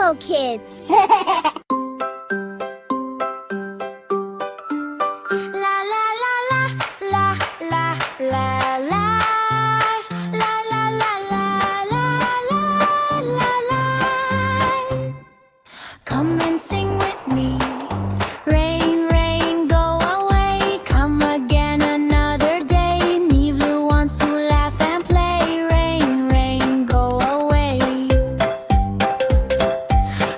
Nivloo kids. La la la la la la la la la la la la la la la. Come and sing with me. Rain, rain, go away. Come again another day. Nivloo wants to laugh and play. Rain, rain, go away.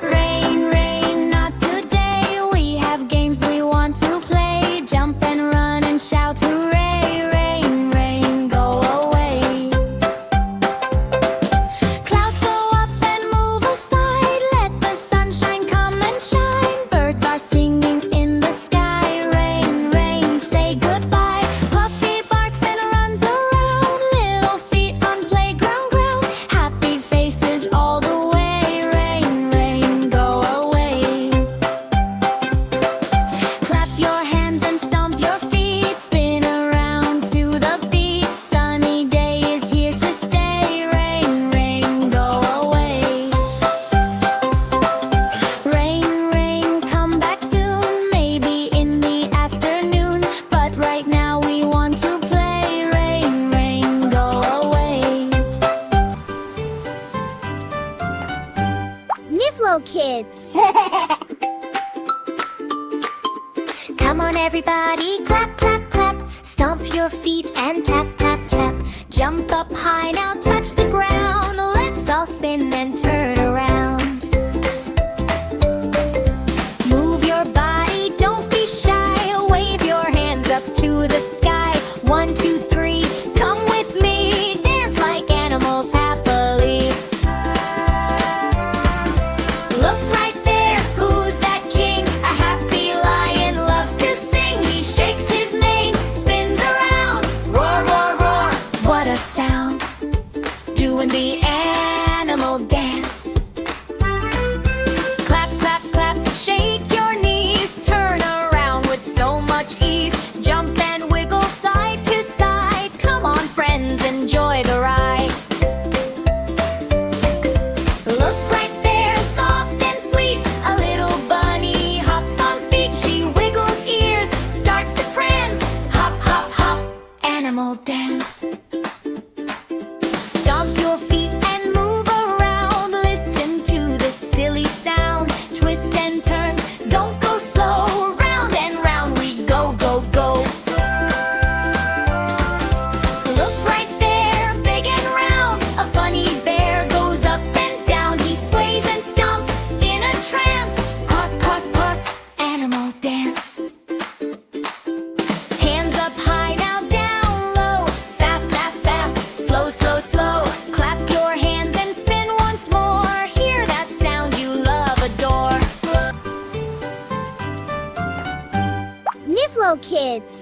Rain, rain, not today. We have games we want to play. Jump and run and shout hooray. Rain, rain, go away. Clouds go up and move aside. Let the sunshine come and shine. Birds are singing in the sky. Rain, rain, say goodbye. Puppy barks and runs around. Little feet on playground ground. Happy faces all the way. Rain, rain, go away. Clap your hands and stomp your feet. Spin around to the beat. Sunny day is here to stay. Rain, rain, go away. Rain, rain, come back soon. Maybe in the afternoon. But right now we want to play. Rain, rain, go away. Nivloo kids. Come on everybody, clap, clap, clap. Stomp your feet and tap, tap, tap. Jump up high now, touch the ground. Let's all spin and turn around. Move your body, don't be shy. Wave your hands up to the sky. 1, 2, 3, come with me. Dance like animals happily. Look right there, who's that king? A happy lion loves to sing. He shakes his mane, spins around. Roar, roar, roar, what a sound. Doing the animal dance. Clap, clap, clap, shake your knees. Turn around with so much ease. Jump and wiggle side to side. Come on friends, enjoy the ride. Look right there, soft and sweet. A little bunny hops on feet. She wiggles ears, starts to prance. Hop, hop, hop, animal dance. Stomp your feet and move around. Listen to the silly sound. Twist and turn, don't go slow. Round and round we go, go, go. Look right there, big and round. A funny bear goes up and down. He sways and stomps in a trance. Quack, quack, quack, animal dance. Hands up high, now down low. Fast, fast, fast, slow, slow, slow. Clap your hands and spin once more. Hear that sound you love, adore. Nivloo kids.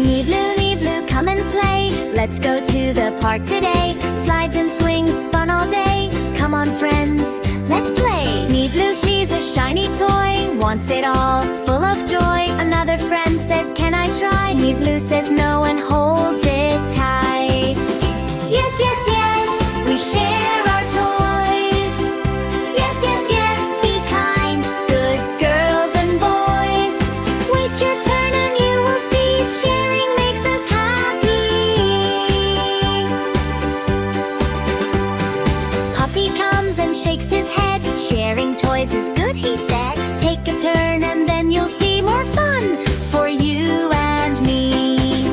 Nivloo, Nivloo, come and play. Let's go to the park today. Slides and swings, fun all day. Come on friends, let's play. Nivloo sees a shiny toy, wants it all, full of joy. Another friend says, can I try? Nivloo says no and holds it tight. Yes, yes, yes, we share our toys. Yes, yes, yes, be kind, good girls and boys. Wait your turn and you will see, sharing makes us happy. Puppy comes and shakes his head. Sharing toys is good, he said. Take a turn and then you'll see more fun for you and me.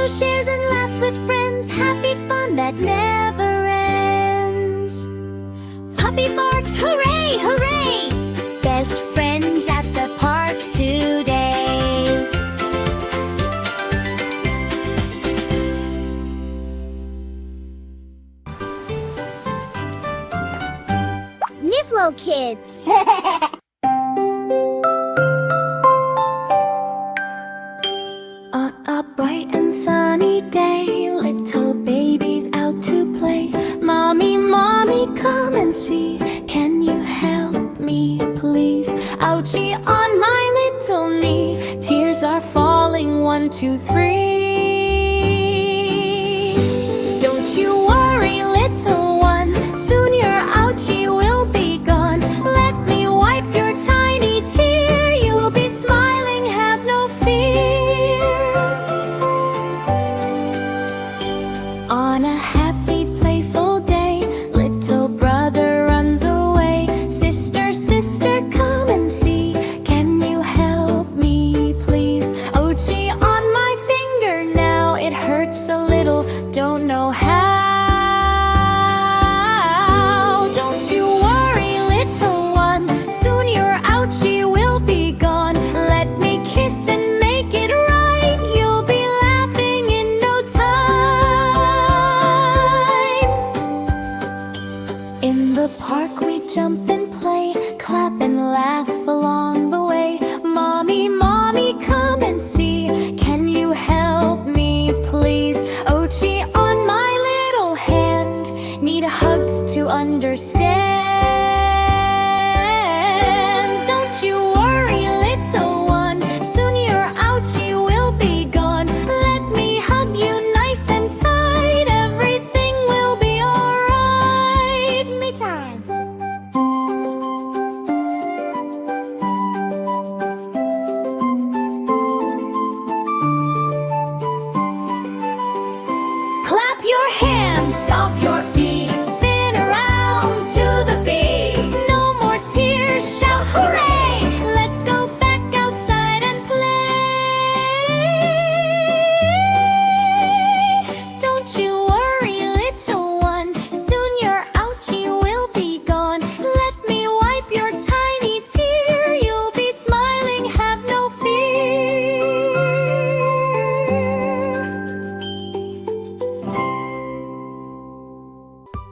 Nivloo shares and laughs with friends. Happy fun that never ends. Puppy barks, hooray, hooray! Best friends at the park today. Nivloo kids. On a bright and sunny day, little babies out to play. Mommy, mommy, come and see. Can you help me, please? Ouchie on my little knee. Tears are falling, 1, 2, 3. Don't you worry, little one. Soon your Ouchie will be gone. Let me wipe your tiny tear. You'll be smiling, have no fear. On a happy, playful day, little brother runs away. Sister, sister, come and see. Can you help me, please? Ouchie on my finger now. It hurts a little, don't know how. Don't you worry, little one. Soon your Ouchie will be gone. Let me kiss and make it right. You'll be laughing in no time. In the park we jump and play, clap and laugh along the way. Mommy, mommy, come and see. Can you help me, please? Ouchie on my little hand. Need a hug to understand. Don't you worry, little one. Soon your Ouchie will be gone. Let me hug you nice and tight. Everything will be alright. Me time. Clap your hands, stomp your feet, spin around to the beat. No more tears, shout hooray! Let's go back outside and play. Don't you worry, little one. Soon your Ouchie will be gone. Let me wipe your tiny tear. You'll be smiling, have no fear.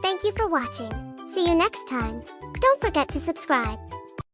Thank you for watching. See you next time. Don't forget to subscribe.